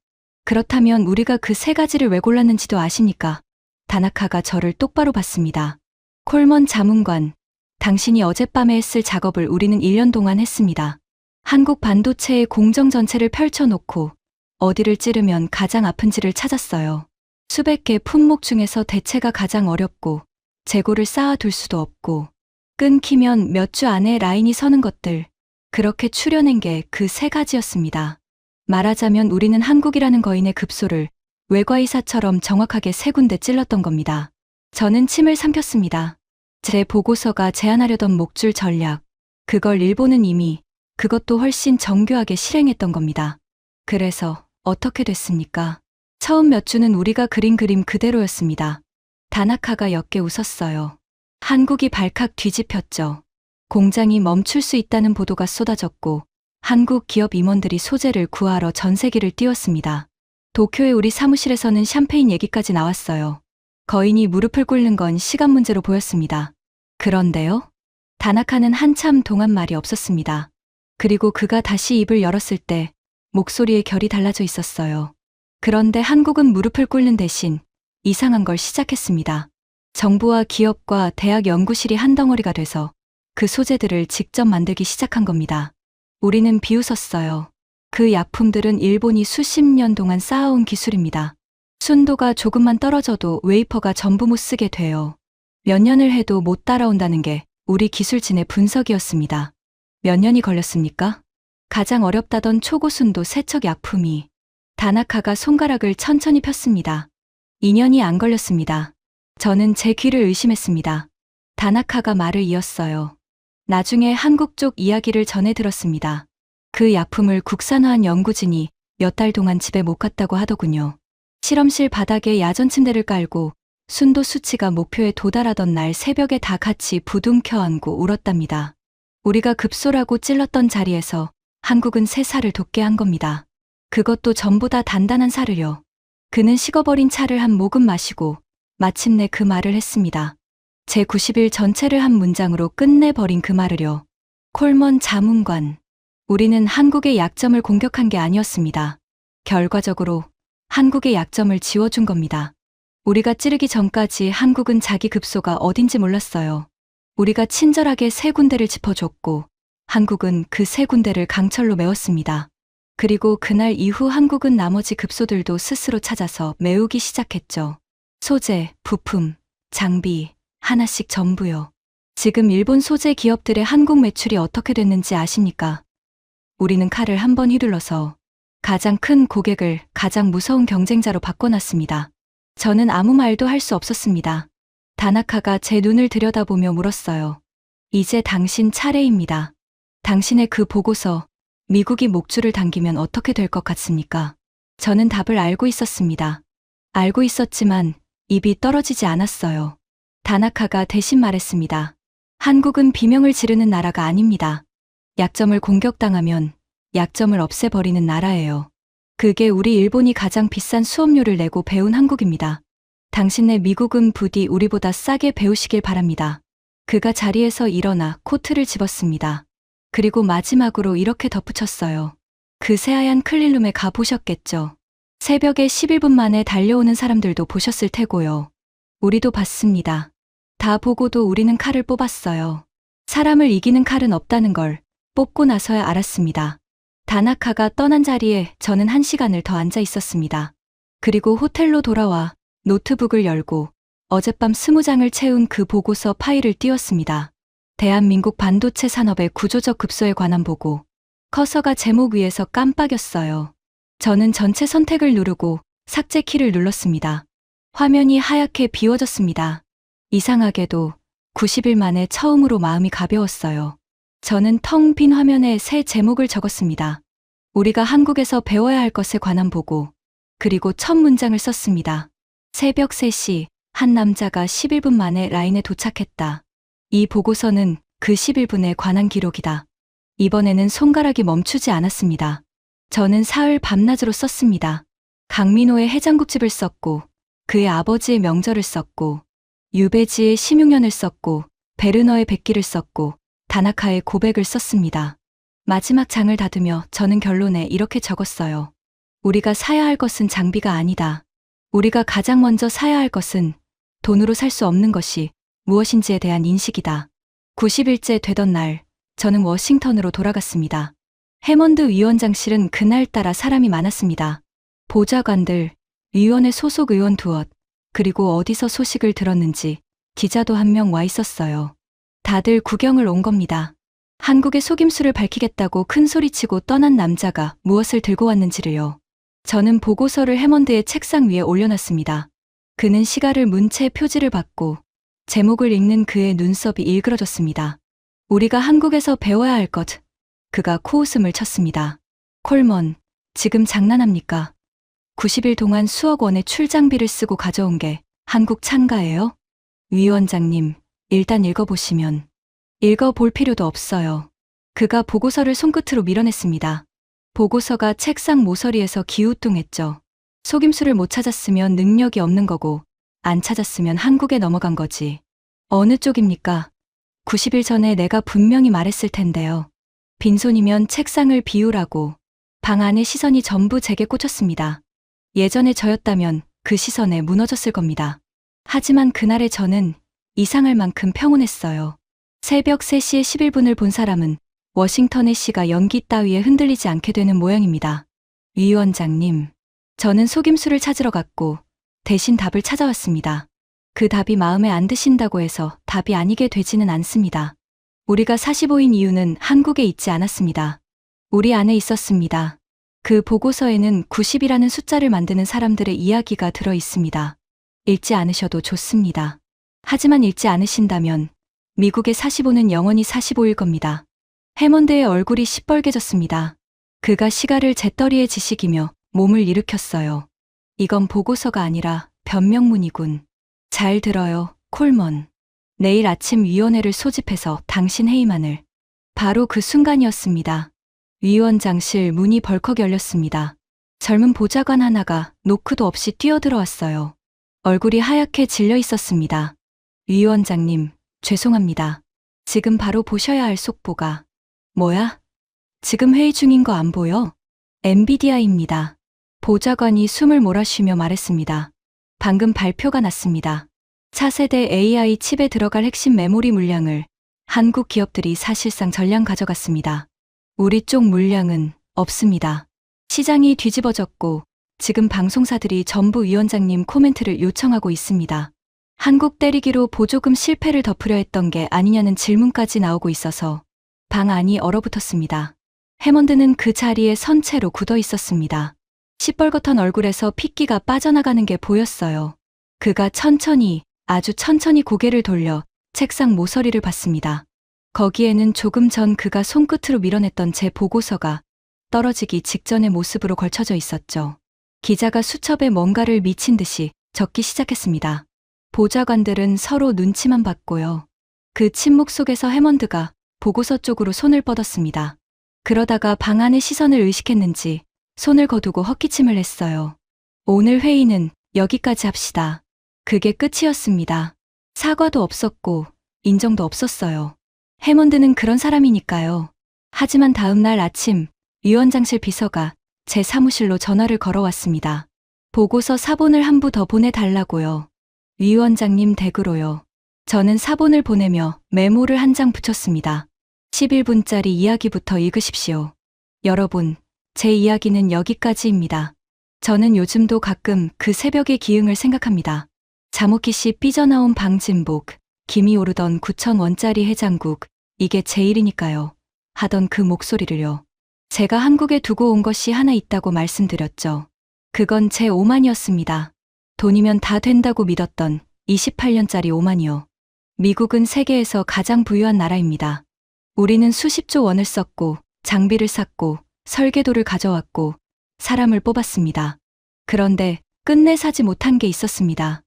그렇다면 우리가 그 3가지를 왜 골랐는지도 아십니까? 다나카가 저를 똑바로 봤습니다. 콜먼 자문관, 당신이 어젯밤에 했을 작업을 우리는 1년 동안 했습니다. 한국 반도체의 공정 전체를 펼쳐놓고 어디를 찌르면 가장 아픈지를 찾았어요. 수백 개 품목 중에서 대체가 가장 어렵고 재고를 쌓아둘 수도 없고 끊기면 몇 주 안에 라인이 서는 것들, 그렇게 추려낸 게 그 3가지였습니다. 말하자면 우리는 한국이라는 거인의 급소를 외과의사처럼 정확하게 3군데 찔렀던 겁니다. 저는 침을 삼켰습니다. 제 보고서가 제안하려던 목줄 전략, 그걸 일본은 이미 그것도 훨씬 정교하게 실행했던 겁니다. 그래서 어떻게 됐습니까? 처음 몇 주는 우리가 그린 그림 그대로였습니다. 다나카가 옅게 웃었어요. 한국이 발칵 뒤집혔죠. 공장이 멈출 수 있다는 보도가 쏟아졌고 한국 기업 임원들이 소재를 구하러 전 세계를 뛰었습니다. 도쿄의 우리 사무실에서는 샴페인 얘기까지 나왔어요. 거인이 무릎을 꿇는 건 시간 문제로 보였습니다. 그런데요? 다나카는 한참 동안 말이 없었습니다. 그리고 그가 다시 입을 열었을 때 목소리의 결이 달라져 있었어요. 그런데 한국은 무릎을 꿇는 대신 이상한 걸 시작했습니다. 정부와 기업과 대학 연구실이 한 덩어리가 돼서 그 소재들을 직접 만들기 시작한 겁니다. 우리는 비웃었어요. 그 약품들은 일본이 수십 년 동안 쌓아온 기술입니다. 순도가 조금만 떨어져도 웨이퍼가 전부 못 쓰게 돼요. 몇 년을 해도 못 따라온다는 게 우리 기술진의 분석이었습니다. 몇 년이 걸렸습니까? 가장 어렵다던 초고순도 세척 약품이. 다나카가 손가락을 천천히 폈습니다. 2년이 안 걸렸습니다. 저는 제 귀를 의심했습니다. 다나카가 말을 이었어요. 나중에 한국 쪽 이야기를 전해 들었습니다. 그 약품을 국산화한 연구진이 몇 달 동안 집에 못 갔다고 하더군요. 실험실 바닥에 야전 침대를 깔고 순도 수치가 목표에 도달하던 날 새벽에 다 같이 부둥켜 안고 울었답니다. 우리가 급소라고 찔렀던 자리에서 한국은 새 살을 돋게 한 겁니다. 그것도 전보다 단단한 살을요. 그는 식어버린 차를 한 모금 마시고 마침내 그 말을 했습니다. 제 90일 전체를 한 문장으로 끝내버린 그 말을요. 콜먼 자문관. 우리는 한국의 약점을 공격한 게 아니었습니다. 결과적으로 한국의 약점을 지워준 겁니다. 우리가 찌르기 전까지 한국은 자기 급소가 어딘지 몰랐어요. 우리가 친절하게 3군데를 짚어줬고 한국은 그 3군데를 강철로 메웠습니다. 그리고 그날 이후 한국은 나머지 급소들도 스스로 찾아서 메우기 시작했죠. 소재, 부품, 장비, 하나씩 전부요. 지금 일본 소재 기업들의 한국 매출이 어떻게 됐는지 아십니까? 우리는 칼을 한 번 휘둘러서 가장 큰 고객을 가장 무서운 경쟁자로 바꿔놨습니다. 저는 아무 말도 할 수 없었습니다. 다나카가 제 눈을 들여다보며 물었어요. 이제 당신 차례입니다. 당신의 그 보고서, 미국이 목줄을 당기면 어떻게 될 것 같습니까? 저는 답을 알고 있었습니다. 알고 있었지만 입이 떨어지지 않았어요. 다나카가 대신 말했습니다. 한국은 비명을 지르는 나라가 아닙니다. 약점을 공격당하면 약점을 없애버리는 나라예요. 그게 우리 일본이 가장 비싼 수업료를 내고 배운 한국입니다. 당신네 미국은 부디 우리보다 싸게 배우시길 바랍니다. 그가 자리에서 일어나 코트를 집었습니다. 그리고 마지막으로 이렇게 덧붙였어요. 그 새하얀 클린룸에 가보셨겠죠. 새벽에 11분 만에 달려오는 사람들도 보셨을 테고요. 우리도 봤습니다. 다 보고도 우리는 칼을 뽑았어요. 사람을 이기는 칼은 없다는 걸 뽑고 나서야 알았습니다. 다나카가 떠난 자리에 저는 1시간을 더 앉아 있었습니다. 그리고 호텔로 돌아와 노트북을 열고 어젯밤 20장을 채운 그 보고서 파일을 띄웠습니다. 대한민국 반도체 산업의 구조적 급소에 관한 보고. 커서가 제목 위에서 깜빡였어요. 저는 전체 선택을 누르고 삭제 키를 눌렀습니다. 화면이 하얗게 비워졌습니다. 이상하게도 90일 만에 처음으로 마음이 가벼웠어요. 저는 텅 빈 화면에 새 제목을 적었습니다. 우리가 한국에서 배워야 할 것에 관한 보고. 그리고 첫 문장을 썼습니다. 새벽 3시 한 남자가 11분 만에 라인에 도착했다. 이 보고서는 그 11분에 관한 기록이다. 이번에는 손가락이 멈추지 않았습니다. 저는 사흘 밤낮으로 썼습니다. 강민호의 해장국집을 썼고 그의 아버지의 명절을 썼고 유배지의 16년을 썼고 베르너의 백기를 썼고 다나카의 고백을 썼습니다. 마지막 장을 닫으며 저는 결론에 이렇게 적었어요. 우리가 사야 할 것은 장비가 아니다. 우리가 가장 먼저 사야 할 것은 돈으로 살 수 없는 것이 무엇인지에 대한 인식이다. 90일째 되던 날, 저는 워싱턴으로 돌아갔습니다. 해먼드 위원장실은 그날따라 사람이 많았습니다. 보좌관들, 위원회 소속 의원 두엇, 그리고 어디서 소식을 들었는지 기자도 한 명 와 있었어요. 다들 구경을 온 겁니다. 한국의 속임수를 밝히겠다고 큰 소리치고 떠난 남자가 무엇을 들고 왔는지를요. 저는 보고서를 해먼드의 책상 위에 올려놨습니다. 그는 시가를 문 채 표지를 받고 제목을 읽는 그의 눈썹이 일그러졌습니다. 우리가 한국에서 배워야 할 것. 그가 코웃음을 쳤습니다. 콜먼, 지금 장난합니까? 90일 동안 수억 원의 출장비를 쓰고 가져온 게 한국 찬가예요? 위원장님, 일단 읽어보시면. 읽어볼 필요도 없어요. 그가 보고서를 손끝으로 밀어냈습니다. 보고서가 책상 모서리에서 기우뚱했죠. 속임수를 못 찾았으면 능력이 없는 거고, 안 찾았으면 한국에 넘어간 거지. 어느 쪽입니까? 90일 전에 내가 분명히 말했을 텐데요. 빈손이면 책상을 비우라고. 방 안의 시선이 전부 제게 꽂혔습니다. 예전에 저였다면 그 시선에 무너졌을 겁니다. 하지만 그날의 저는 이상할 만큼 평온했어요. 새벽 3시에 11분을 본 사람은 워싱턴의 시가 연기 따위에 흔들리지 않게 되는 모양입니다. 위원장님, 저는 속임수를 찾으러 갔고 대신 답을 찾아왔습니다. 그 답이 마음에 안 드신다고 해서 답이 아니게 되지는 않습니다. 우리가 45인 이유는 한국에 있지 않았습니다. 우리 안에 있었습니다. 그 보고서에는 90이라는 숫자를 만드는 사람들의 이야기가 들어 있습니다. 읽지 않으셔도 좋습니다. 하지만 읽지 않으신다면 미국의 45는 영원히 45일 겁니다. 해먼드의 얼굴이 시뻘개졌습니다. 그가 시가를 재떨이에 지식이며 몸을 일으켰어요. 이건 보고서가 아니라 변명문이군. 잘 들어요, 콜먼. 내일 아침 위원회를 소집해서 당신 회의만을. 바로 그 순간이었습니다. 위원장실 문이 벌컥 열렸습니다. 젊은 보좌관 하나가 노크도 없이 뛰어들어왔어요. 얼굴이 하얗게 질려 있었습니다. 위원장님, 죄송합니다. 지금 바로 보셔야 할 속보가. 뭐야? 지금 회의 중인 거 안 보여? 엔비디아입니다. 보좌관이 숨을 몰아쉬며 말했습니다. 방금 발표가 났습니다. 차세대 AI 칩에 들어갈 핵심 메모리 물량을 한국 기업들이 사실상 전량 가져갔습니다. 우리 쪽 물량은 없습니다. 시장이 뒤집어졌고 지금 방송사들이 전부 위원장님 코멘트를 요청하고 있습니다. 한국 때리기로 보조금 실패를 덮으려 했던 게 아니냐는 질문까지 나오고 있어서 방 안이 얼어붙었습니다. 해먼드는 그 자리에 선 채로 굳어 있었습니다. 시뻘겋던 얼굴에서 핏기가 빠져나가는 게 보였어요. 그가 천천히, 아주 천천히 고개를 돌려 책상 모서리를 봤습니다. 거기에는 조금 전 그가 손끝으로 밀어냈던 제 보고서가 떨어지기 직전의 모습으로 걸쳐져 있었죠. 기자가 수첩에 뭔가를 미친 듯이 적기 시작했습니다. 보좌관들은 서로 눈치만 봤고요. 그 침묵 속에서 해먼드가 보고서 쪽으로 손을 뻗었습니다. 그러다가 방 안의 시선을 의식했는지 손을 거두고 헛기침을 했어요. 오늘 회의는 여기까지 합시다. 그게 끝이었습니다. 사과도 없었고 인정도 없었어요. 해먼드는 그런 사람이니까요. 하지만 다음 날 아침 위원장실 비서가 제 사무실로 전화를 걸어왔습니다. 보고서 사본을 한 부 더 보내달라고요. 위원장님 댁으로요. 저는 사본을 보내며 메모를 한 장 붙였습니다. 11분짜리 이야기부터 읽으십시오. 여러분, 제 이야기는 여기까지입니다. 저는 요즘도 가끔 그 새벽의 기흥을 생각합니다. 자모키 씨 삐져나온 방진복, 김이 오르던 9,000원짜리 해장국, 이게 제 일이니까요. 하던 그 목소리를요. 제가 한국에 두고 온 것이 하나 있다고 말씀드렸죠. 그건 제 오만이었습니다. 돈이면 다 된다고 믿었던 28년짜리 오만이요. 미국은 세계에서 가장 부유한 나라입니다. 우리는 수십조 원을 썼고, 장비를 샀고, 설계도를 가져왔고, 사람을 뽑았습니다. 그런데 끝내 사지 못한 게 있었습니다.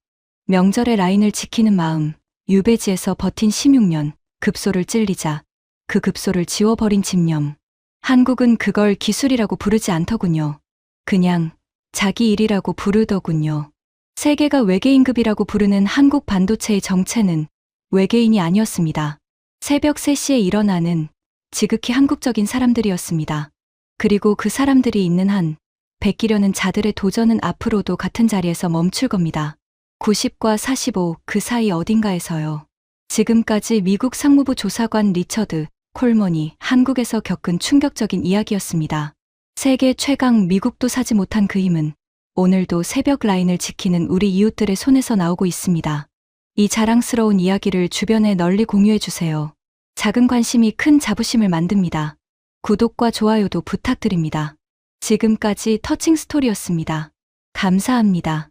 명절의 라인을 지키는 마음, 유배지에서 버틴 16년, 급소를 찔리자 그 급소를 지워버린 집념. 한국은 그걸 기술이라고 부르지 않더군요. 그냥 자기 일이라고 부르더군요. 세계가 외계인급이라고 부르는 한국 반도체의 정체는 외계인이 아니었습니다. 새벽 3시에 일어나는 지극히 한국적인 사람들이었습니다. 그리고 그 사람들이 있는 한 베끼려는 자들의 도전은 앞으로도 같은 자리에서 멈출 겁니다. 90과 45 그 사이 어딘가에서요. 지금까지 미국 상무부 조사관 리처드 콜먼이 한국에서 겪은 충격적인 이야기였습니다. 세계 최강 미국도 사지 못한 그 힘은 오늘도 새벽 라인을 지키는 우리 이웃들의 손에서 나오고 있습니다. 이 자랑스러운 이야기를 주변에 널리 공유해 주세요. 작은 관심이 큰 자부심을 만듭니다. 구독과 좋아요도 부탁드립니다. 지금까지 터칭 스토리였습니다. 감사합니다.